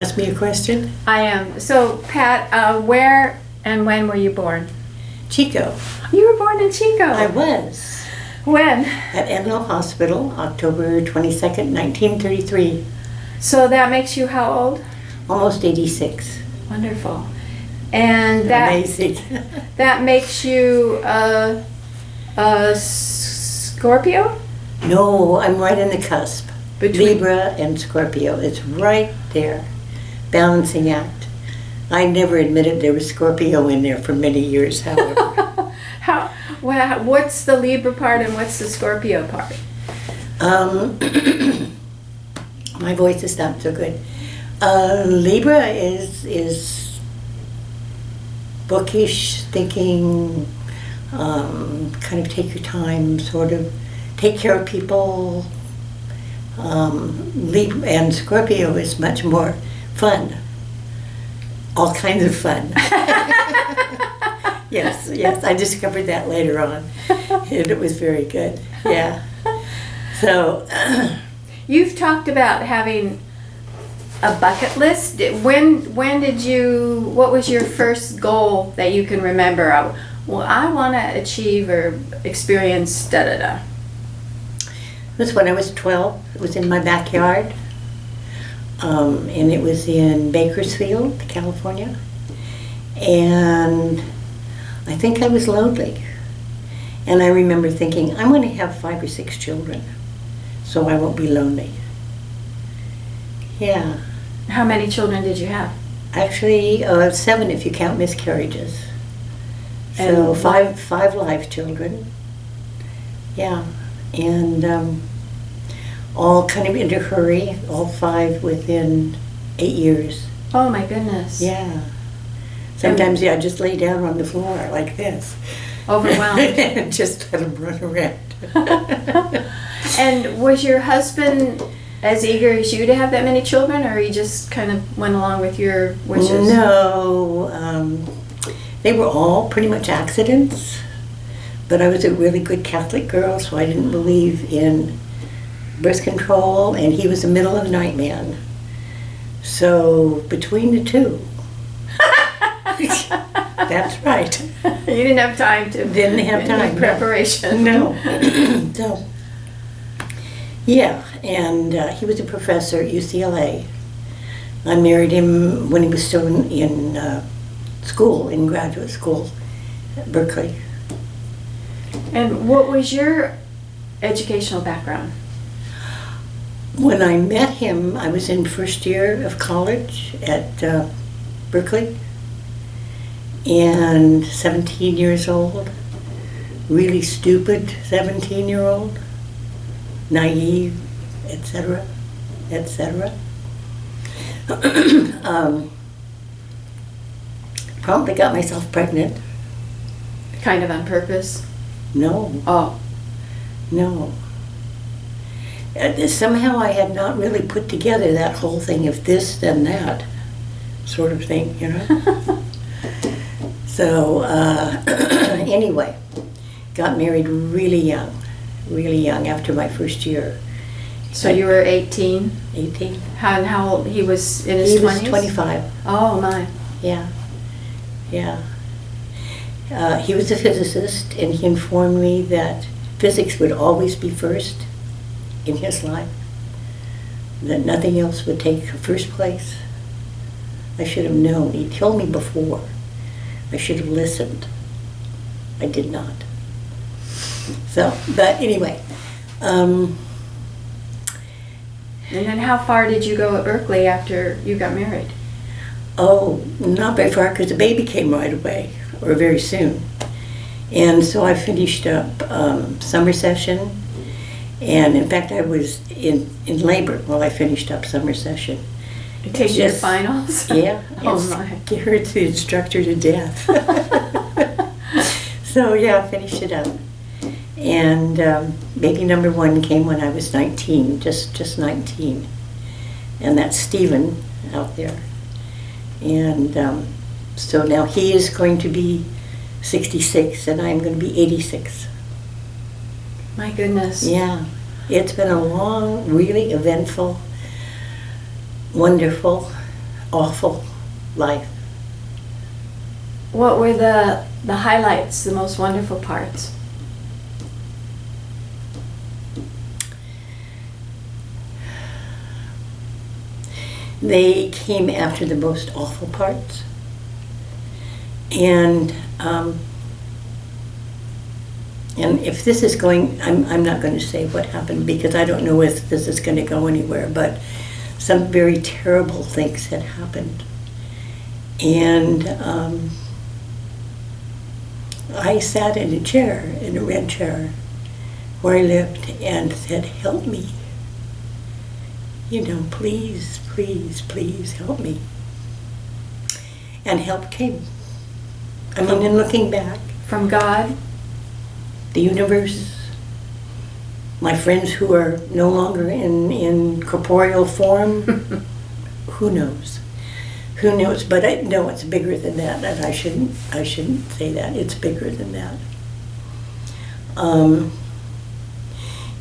Ask me a question. I am. So, Pat, where and when were you born? Chico. You were born in Chico. I was. When? At Enloe Hospital, October 22nd, 1933. So that makes you how old? Almost 86. Wonderful. And that Amazing. that makes you a Scorpio? No, I'm right in the cusp. Between- Libra and Scorpio. It's right there. Balancing act. I never admitted there was Scorpio in there for many years, however. Well, what's the Libra part and what's the Scorpio part? My voice is not so good. Libra is bookish, thinking, kind of take your time, sort of take care of people. Libra and Scorpio is much more fun. All kinds of fun. Yes, I discovered that later on. And it was very good, yeah. So, You've talked about having a bucket list. When did you, what was your first goal that you can remember? Well, I want to achieve or experience da-da-da. it was when I was 12. It was in my backyard. And it was in Bakersfield, California. And I think I was lonely. And I remember thinking, I'm going to have 5 or 6 children, so I won't be lonely. Yeah. How many children did you have? Actually, 7 if you count miscarriages. So And five live children. Yeah. And all kind of in a hurry, all 5 within 8 years. Oh my goodness. Yeah. Sometimes I just lay down on the floor like this. Overwhelmed. And just let them run around. And was your husband as eager as you to have that many children, or he just kind of went along with your wishes? No, they were all pretty much accidents, but I was a really good Catholic girl, so I didn't believe in birth control, and he was a middle of the night man. So between the two, that's right. You didn't have time to. Didn't have time, any no. preparation. No. So, yeah, and he was a professor at UCLA. I married him when he was still in school, in graduate school at Berkeley. And what was your educational background? When I met him, I was in first year of college at Berkeley, and 17 years old, really stupid 17-year-old, naive, etc., etc. Promptly got myself pregnant. Kind of on purpose? No, Oh. no. Somehow I had not really put together that whole thing of this, then that sort of thing, you know? So, anyway, got married really young after my first year. So you were 18? 18. How old? He was in his He 20s? was 25, Oh my. yeah, yeah. He was a physicist, and he informed me that physics would always be first in his life, that nothing else would take first place. I should have known. He told me before. I should have listened. I did not. So, but anyway. And then how far did you go at Berkeley after you got married? Oh, not very far, because the baby came right away, or very soon. And so I finished up summer session, and in fact I was in labor while I finished up summer session. Taking your Just- finals? Yeah. Oh and my. Scared the instructor to death. So yeah, I finished it up. And baby number 1 came when I was 19, just 19. And that's Stephen out there. And so now he is going to be 66 and I'm going to be 86. My goodness. Yeah. It's been a long, really eventful, wonderful awful life. What were the highlights, the most wonderful parts? They came after the most awful parts. And if this is going, I'm not going to say what happened because I don't know if this is going to go anywhere, but some very terrible things had happened. And I sat in a chair, in a red chair, where I lived and said, help me. You know, please, please, please help me. And help came. I mean, in looking back, From God? the universe, my friends who are no longer in corporeal form, who knows? Who knows? But I know it's bigger than that, and I shouldn't say that. It's bigger than that.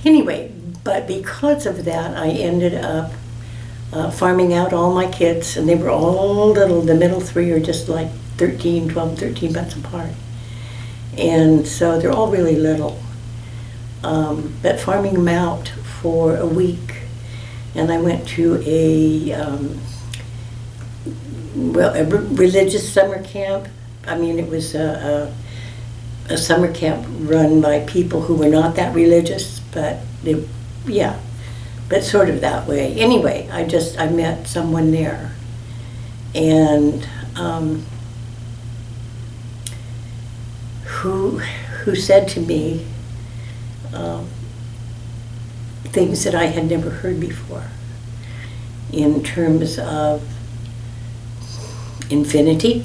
Anyway, but because of that, I ended up farming out all my kids, and they were all little. The middle three are just like 13 months apart. And so they're all really little. But farming them out for a week, and I went to a religious summer camp. I mean, it was a summer camp run by people who were not that religious, but but sort of that way. Anyway, I met someone there, and who said to me things that I had never heard before in terms of infinity,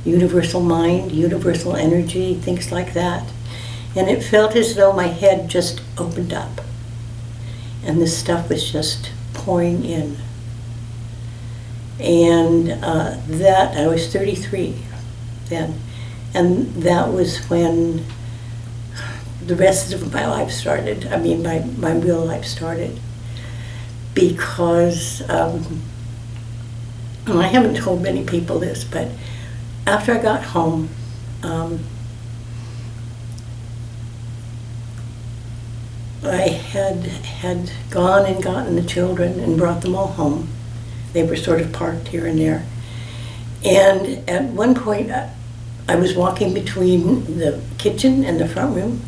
universal mind, universal energy, things like that. And it felt as though my head just opened up and this stuff was just pouring in. And that, I was 33 then, and that was when the rest of my life started. I mean, my real life started. Because, and I haven't told many people this, but after I got home, I had gone and gotten the children and brought them all home. They were sort of parked here and there. And at one point, I was walking between the kitchen and the front room,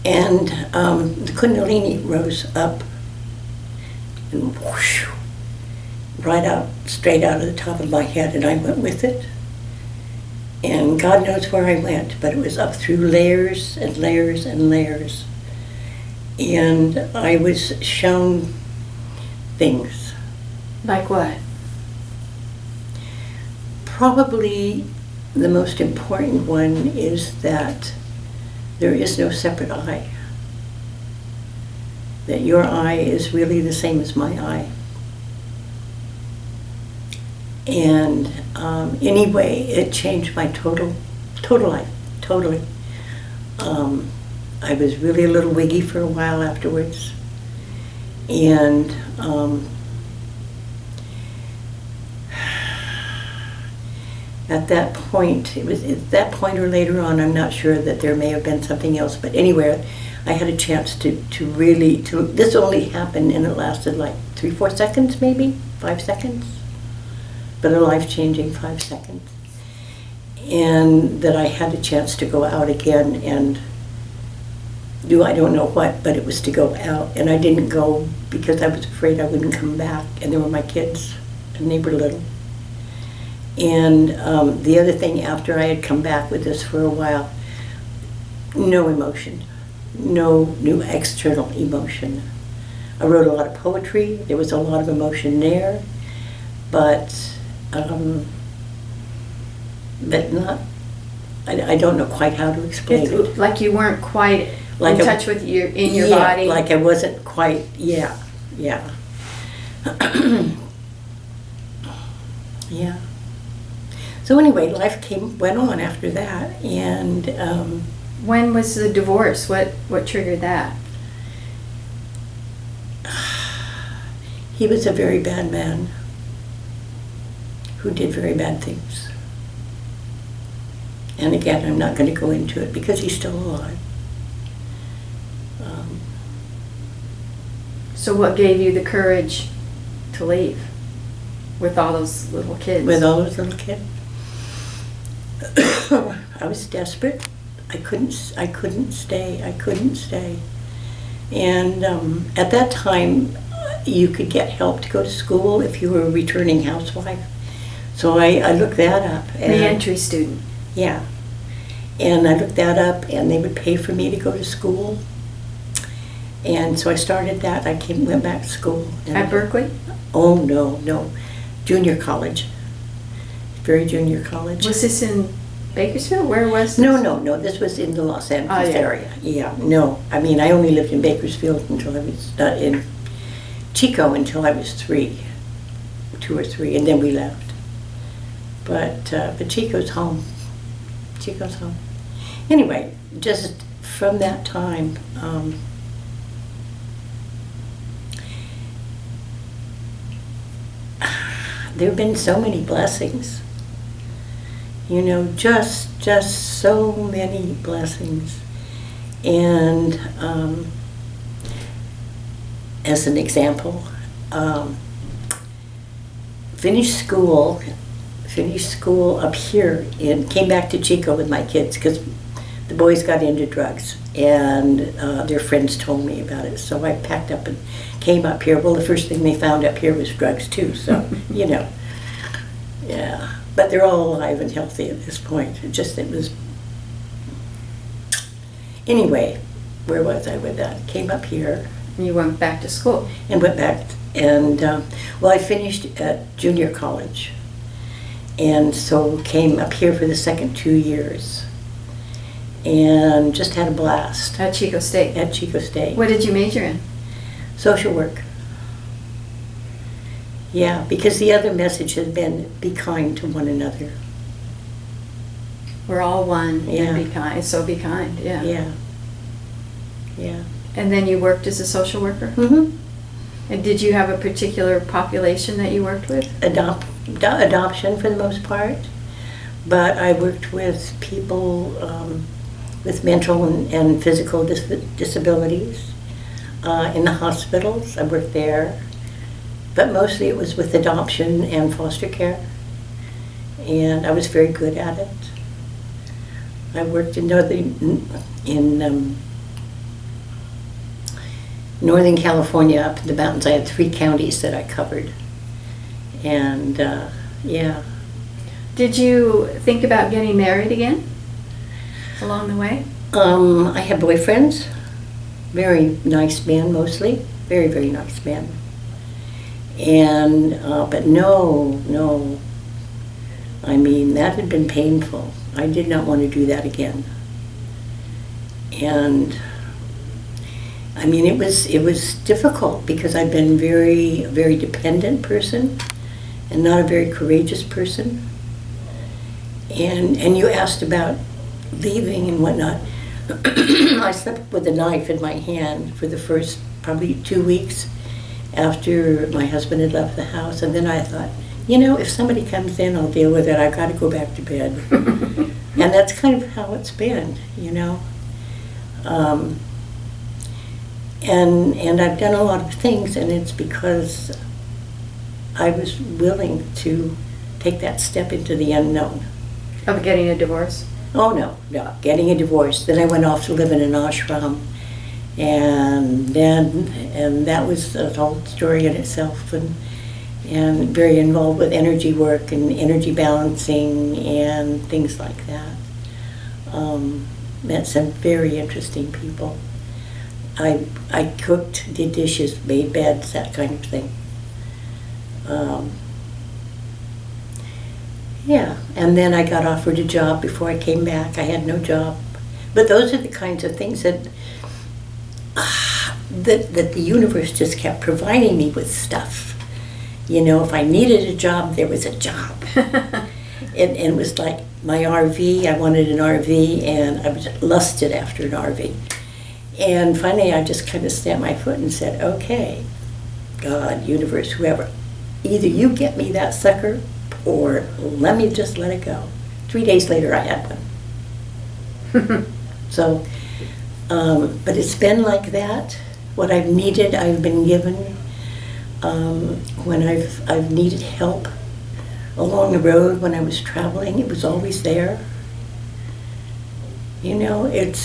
and the Kundalini rose up and whoosh, right out, straight out of the top of my head, and I went with it. And God knows where I went, but it was up through layers and layers and layers. And I was shown things. Like what? Probably the most important one is that there is no separate I. That your eye is really the same as my eye. And anyway, it changed my total life, totally. I was really a little wiggy for a while afterwards. And at that point, it was at that point or later on, I'm not sure, that there may have been something else, but anyway, I had a chance to really, this only happened and it lasted like 3-4 seconds maybe, 5 seconds, but a life-changing 5 seconds. And that I had a chance to go out again and do I don't know what, but it was to go out. And I didn't go because I was afraid I wouldn't come back, and there were my kids, and they were little. And the other thing, after I had come back with this for a while, no emotion, no new external emotion. I wrote a lot of poetry, there was a lot of emotion there, but not, I don't know quite how to explain it. Like you weren't quite Like in touch with your body. Like I wasn't quite, yeah. Yeah. So anyway, life went on after that, and when was the divorce? What triggered that? He was a very bad man who did very bad things. And again, I'm not going to go into it because he's still alive. So what gave you the courage to leave with all those little kids? With all those little kids. I was desperate. I couldn't stay. And at that time, you could get help to go to school if you were a returning housewife. So I looked that up. Reentry student. Yeah. And I looked that up, and they would pay for me to go to school. And so I started that. Went back to school. At Berkeley? Oh, no. Junior college. Very junior college. Was this in Bakersfield? Where was this? No. This was in the Los Angeles area. Yeah, no. I mean, I only lived in Bakersfield until I was, in Chico until I was 2 or 3, and then we left. But Chico's home. Chico's home. Anyway, just from that time, there have been so many blessings. You know, just so many blessings. And as an example, finished school up here and came back to Chico with my kids because the boys got into drugs and their friends told me about it. So I packed up and came up here. Well, the first thing they found up here was drugs too, so, you know. Yeah, but they're all alive and healthy at this point. It was... Anyway, where was I with that? Came up here. You went back to school? And went back, and, I finished at junior college. And so came up here for the second 2 years. And just had a blast. At Chico State? At Chico State. What did you major in? Social work. Yeah, because the other message has been, be kind to one another. We're all one, Yeah. and be kind, so be kind, yeah. Yeah. And then you worked as a social worker? Mm-hmm. And did you have a particular population that you worked with? Adoption for the most part, but I worked with people with mental and physical disabilities in the hospitals. I worked there, but mostly it was with adoption and foster care, and I was very good at it. I worked in Northern California, up in the mountains. I had 3 counties that I covered. And, yeah. Did you think about getting married again along the way? I had boyfriends. Very nice men, mostly. Very, very nice men. And, but no. I mean, that had been painful. I did not want to do that again. And... I mean, it was difficult because I've been very, very dependent person and not a very courageous person. And you asked about leaving and whatnot. I slept with a knife in my hand for the first probably 2 weeks after my husband had left the house. And then I thought, you know, if somebody comes in, I'll deal with it. I've got to go back to bed. And that's kind of how it's been, you know. And I've done a lot of things, and it's because I was willing to take that step into the unknown. Of getting a divorce? Oh, no, getting a divorce. Then I went off to live in an ashram, and that was a whole story in itself, and very involved with energy work and energy balancing and things like that. Met some very interesting people. I cooked, did dishes, made beds, that kind of thing. Yeah, and then I got offered a job before I came back. I had no job. But those are the kinds of things that the universe just kept providing me with stuff. You know, if I needed a job, there was a job. And it was like my RV, I wanted an RV, and I was lusted after an RV. And finally, I just kind of stamped my foot and said, okay, God, universe, whoever, either you get me that sucker or let me just let it go. 3 days later, I had one. So, but it's been like that. What I've needed, I've been given. When I've needed help along the road when I was traveling, it was always there. You know, and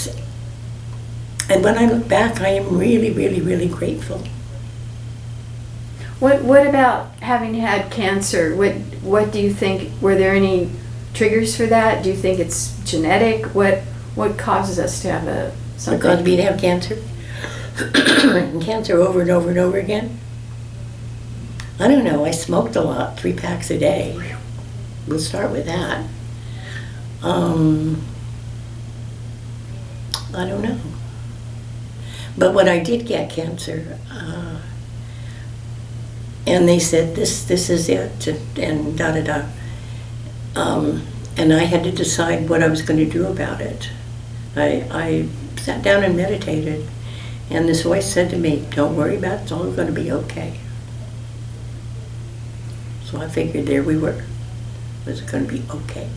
when I look back, I am really, really, really grateful. What about having had cancer? What do you think? Were there any triggers for that? Do you think it's genetic? What causes us to have something? What caused me to have cancer? Cancer over and over and over again? I don't know. I smoked a lot, 3 packs a day. We'll start with that. I don't know. But when I did get cancer, and they said, this is it, and da-da-da. And I had to decide what I was going to do about it. I sat down and meditated, and this voice said to me, don't worry about it, it's all going to be okay. So I figured there we were. Was it going to be okay?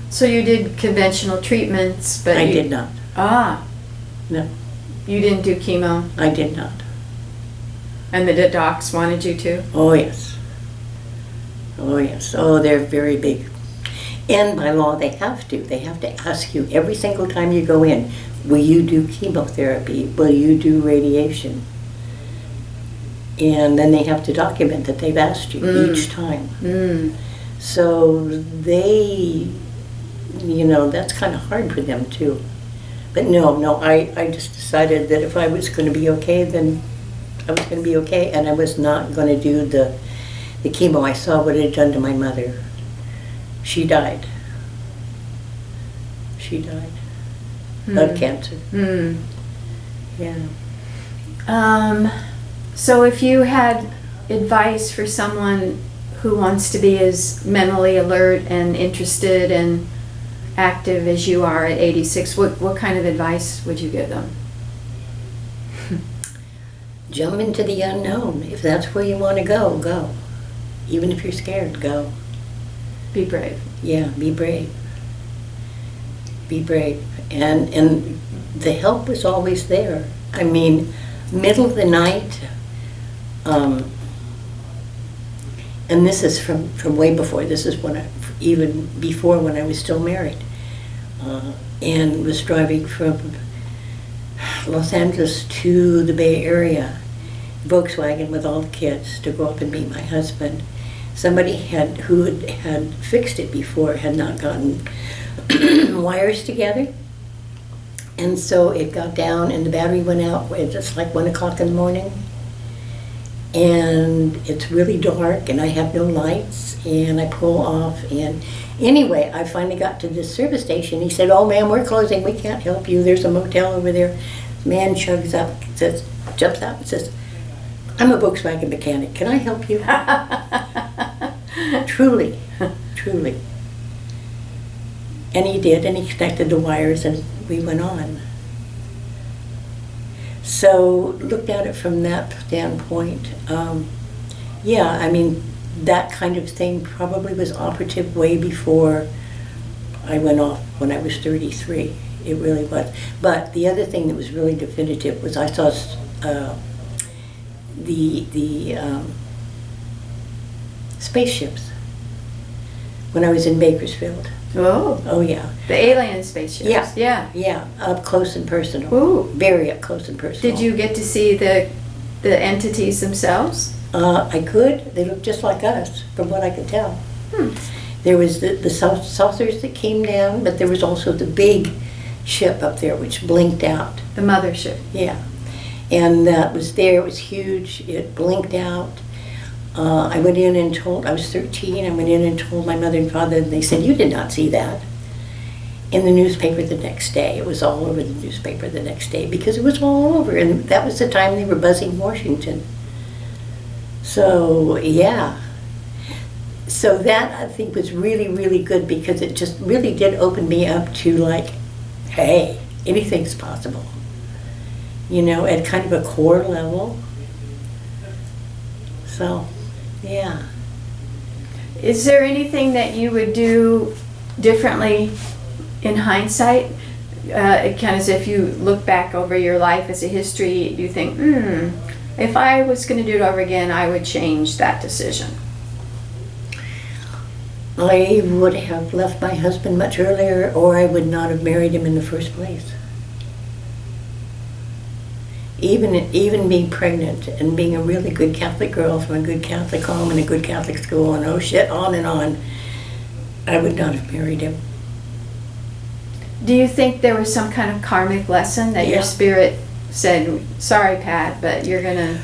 So you did conventional treatments, but I did not. Ah. No, You didn't do chemo, I did not. and the docs wanted you to? Oh, yes. Oh, yes. Oh, they're very big. And by law, they have to. They have to ask you every single time you go in, will you do chemotherapy? Will you do radiation? And then they have to document that they've asked you each time. So they, that's kind of hard for them too. But no, I just decided that if I was going to be okay, then I was going to be okay, and I was not going to do the chemo. I saw what it had done to my mother. She died. She died of cancer. Yeah. So if you had advice for someone who wants to be as mentally alert and interested and active as you are at 86, what kind of advice would you give them? Jump into the unknown. If that's where you want to go, go. Even if you're scared, go. Be brave. Yeah, be brave. Be brave. And the help was always there. I mean, middle of the night, and this is from way before. This is even before when I was still married, and was driving from Los Angeles to the Bay Area, Volkswagen with all the kids to go up and meet my husband. Somebody who had fixed it before had not gotten wires together, and so it got down and the battery went out. It's like 1 o'clock in the morning, and it's really dark and I have no lights, and I pull off, and anyway, I finally got to this service station. He said, "Oh ma'am, we're closing, we can't help you, there's a motel over there." Man chugs up, jumps out and says, "I'm a Volkswagen mechanic, can I help you?" Truly, truly. And he did, and he connected the wires, and we went on. So, looked at it from that standpoint. Yeah, I mean, that kind of thing probably was operative way before I went off when I was 33. It really was. But the other thing that was really definitive was I saw the spaceships when I was in Bakersfield. Oh. Oh yeah. The alien spaceships. Yeah. Yeah, up close and personal. Ooh. Very up close and personal. Did you get to see the entities themselves? I could. They looked just like us, from what I could tell. There was the saucers that came down, but there was also the big ship up there which blinked out. The mothership. Yeah. And that was there. It was huge. It blinked out. I went in and I was 13, I went in and told my mother and father, and they said, "You did not see that." In the newspaper the next day. It was all over the newspaper the next day because it was all over, and that was the time they were buzzing Washington. So, yeah. So that, I think, was really, really good because it just really did open me up to, like, hey, anything's possible. At kind of a core level. So, yeah. Is there anything that you would do differently in hindsight? Kind of as if you look back over your life as a history, you think, if I was going to do it over again, I would change that decision. I would have left my husband much earlier, or I would not have married him in the first place. Even being pregnant and being a really good Catholic girl from a good Catholic home and a good Catholic school and on and on, I would not have married him. Do you think there was some kind of karmic lesson that your Yeah. spirit said, sorry, Pat, but you're gonna,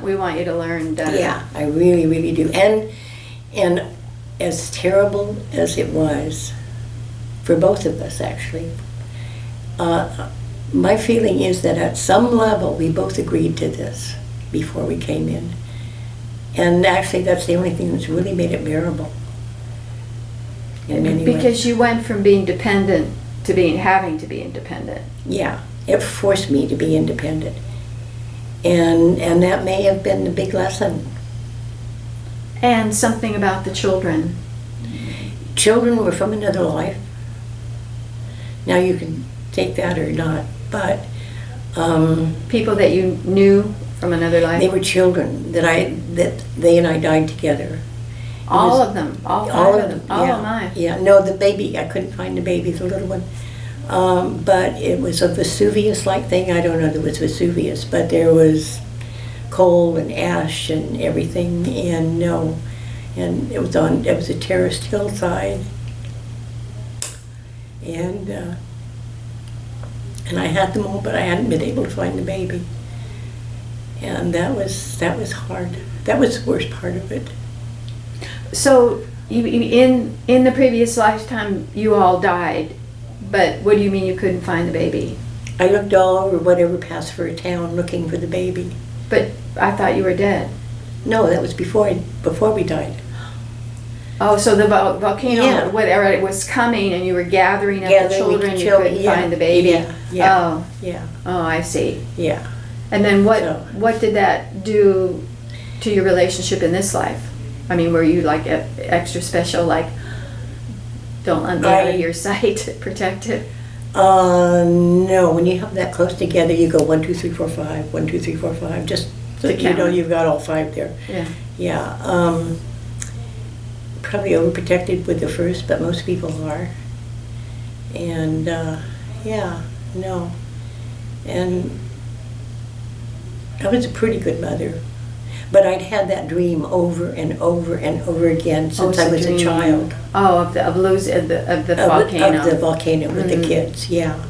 we want you to learn that? Yeah, I really, really do. And as terrible as it was for both of us, actually, my feeling is that at some level we both agreed to this before we came in. And actually that's the only thing that's really made it bearable. In many ways. Because you went from being dependent to having to be independent. Yeah, it forced me to be independent. And that may have been the big lesson. And something about the children. Children were from another life. Now you can take that or not, but People that you knew from another life. they were children that they and I died together. All of them, all five of them, all yeah, of mine. Yeah, no, the baby, I couldn't find the baby, the little one. But it was a Vesuvius-like thing. I don't know if it was Vesuvius, but there was coal and ash and everything, and it was a terraced hillside, and I had them all, but I hadn't been able to find the baby, and that was hard. That was the worst part of it. So, in the previous lifetime, you all died, but what do you mean you couldn't find the baby? I looked all over whatever passed for a town looking for the baby. But I thought you were dead. No, that was before we died. Oh, so the volcano, Yeah. whatever it was coming, and you were gathering up the Gathering children, you children, couldn't yeah, find the baby. yeah, yeah. Oh, I see. Yeah. And then So- what did that do to your relationship in this life? I mean, were you like extra special, like don't let me out of your sight, protected? No, when you have that close together, you go 1, 2, 3, 4, 5, 1, 2, 3, 4, 5, just so To that you know count. you've got all 5 there. Yeah. Yeah, probably overprotected with the first, but most people are. And, yeah, no. And I was a pretty good mother. But I'd had that dream over and over and over again since I was a child. Oh, of the volcano. Of the volcano with the kids, yeah.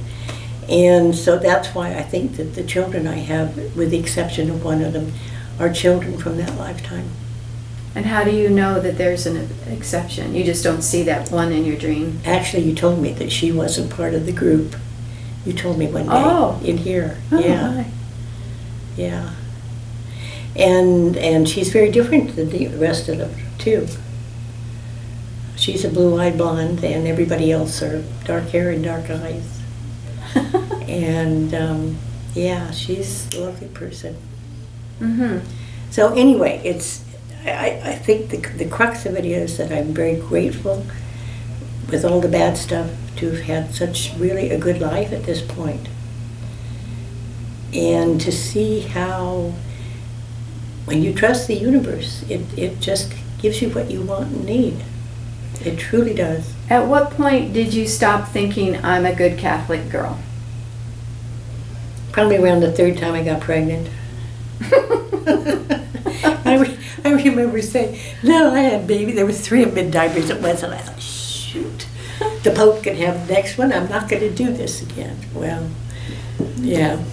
And so that's why I think that the children I have, with the exception of one of them, are children from that lifetime. And how do you know that there's an exception? You just don't see that one in your dream? Actually, you told me that she wasn't part of the group. You told me one day Oh. in here. Oh, Yeah, my. yeah. And she's very different than the rest of them, too. She's a blue-eyed blonde, and everybody else are dark hair and dark eyes. And, yeah, she's a lovely person. Mm-hmm. So anyway, I think the crux of it is that I'm very grateful with all the bad stuff to have had such really a good life at this point. And to see how, when you trust the universe, it just gives you what you want and need. It truly does. At what point did you stop thinking, I'm a good Catholic girl? Probably around the 3rd time I got pregnant. I remember saying, no, I had a baby. There was 3 of them in diapers at once, and I thought, shoot, the Pope can have the next one. I'm not going to do this again. Well, yeah.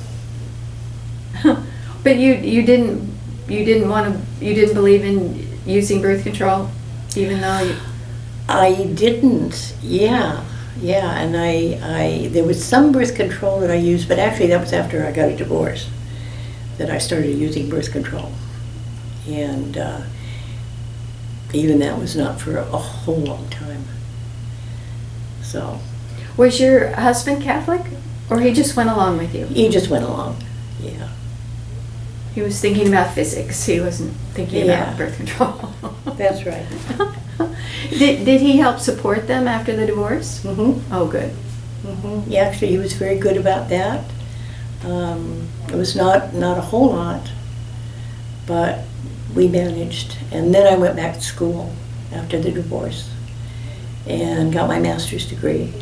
But you didn't believe in using birth control, even though you... I didn't, yeah, and there was some birth control that I used, but actually that was after I got a divorce that I started using birth control. And even that was not for a whole long time. So. Was your husband Catholic, or he just went along with you? He just went along, yeah. He was thinking about physics. He wasn't thinking Yeah. about birth control. That's right. Did he help support them after the divorce? Mm-hmm. Oh, good. Mm-hmm. Yeah, actually, he was very good about that. It was not a whole lot, but we managed. And then I went back to school after the divorce and got my master's degree.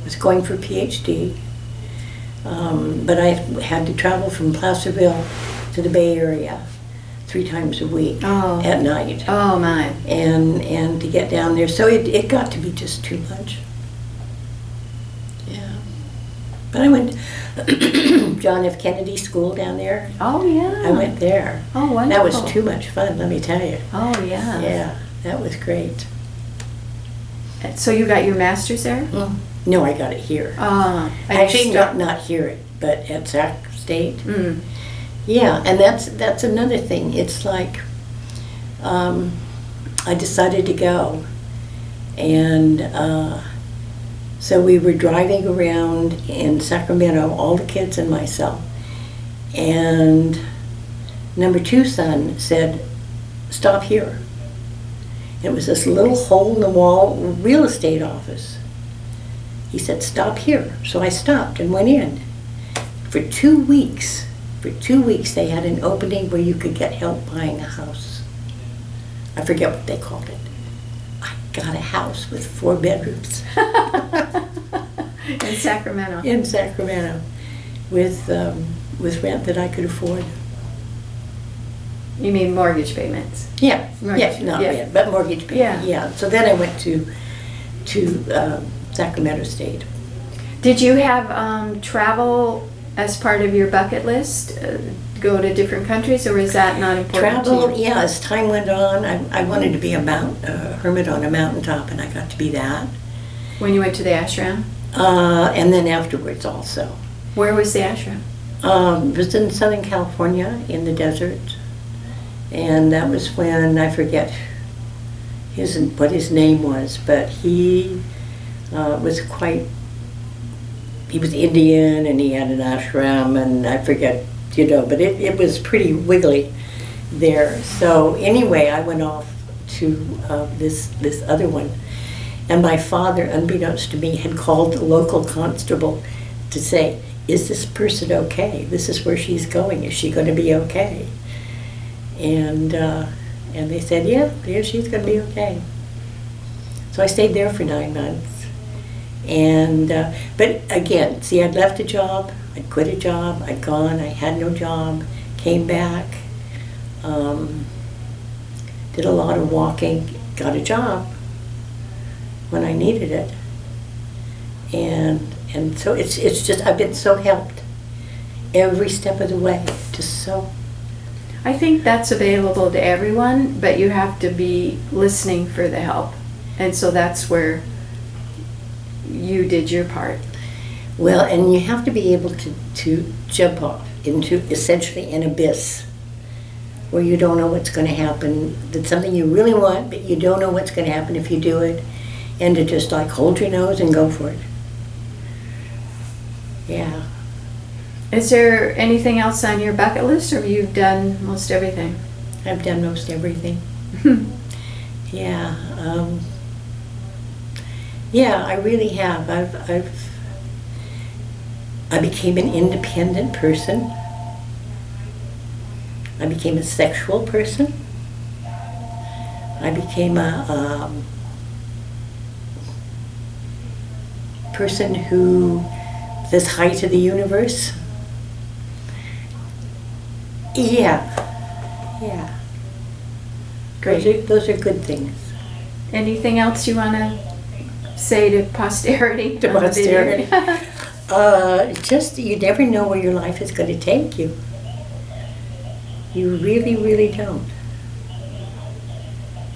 I was going for a PhD, but I had to travel from Placerville to the Bay Area 3 times a week Oh. at night, Oh, my. and to get down there. So it got to be just too much. Yeah. But I went John F. Kennedy School down there. Oh, yeah. I went there. Oh, wonderful. That was too much fun, let me tell you. Oh, yeah. Yeah, that was great. So you got your master's there? No, I got it here. Actually, not here, but at Sac State. Mm. Yeah, and that's another thing. It's like I decided to go, and so we were driving around in Sacramento, all the kids and myself, and number 2 son said, "Stop here." It was this little hole in the wall real estate office. He said, "Stop here." So I stopped and went in. For 2 weeks, they had an opening where you could get help buying a house. I forget what they called it. I got a house with 4 bedrooms. In Sacramento. In Sacramento, with rent that I could afford. You mean mortgage payments? Yeah, Mortgage, not yeah. rent, but mortgage payment. Yeah. Yeah. So then I went to Sacramento State. Did you have travel as part of your bucket list? Go to different countries, or is that not important Travel, to you? yeah. As time went on, I wanted to be a hermit on a mountaintop, and I got to be that. When you went to the ashram? And then afterwards also. Where was the ashram? It was in Southern California, in the desert. And that was when, I forget what his name was, but he was he was Indian, and he had an ashram, and I forget, but it was pretty wiggly there. So anyway, I went off to this other one. And my father, unbeknownst to me, had called the local constable to say, "Is this person okay? This is where she's going. Is she going to be okay?" And they said, yeah, she's going to be okay. So I stayed there for 9 months. And but again, see, I'd left a job, I'd quit a job, I'd gone, I had no job, came back, did a lot of walking, got a job when I needed it. And so it's just, I've been so helped every step of the way, just so. I think that's available to everyone, but you have to be listening for the help. And so that's where you did your part. Well, and you have to be able to jump off into essentially an abyss where you don't know what's going to happen. That's something you really want, but you don't know what's going to happen if you do it. And to just like hold your nose and go for it. Yeah. Is there anything else on your bucket list, or you've done most everything? I've done most everything. Yeah. Yeah, I really have. I became an independent person. I became a sexual person. I became a person who says hi to the universe. Yeah. Great. Those are good things. Anything else you want to say to posterity? To on the video? posterity? Just, you never know where your life is going to take you. You really, really don't.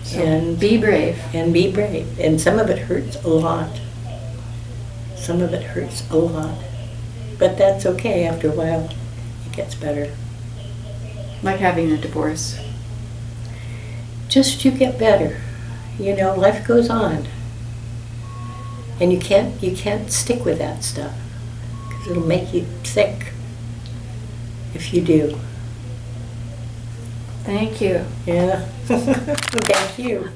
So be brave. And be brave. And some of it hurts a lot. Some of it hurts a lot. But that's okay. After a while, it gets better. Like having a divorce. Just you get better. Life goes on. And you can't stick with that stuff. Because it'll make you sick if you do. Thank you. Yeah. Thank you.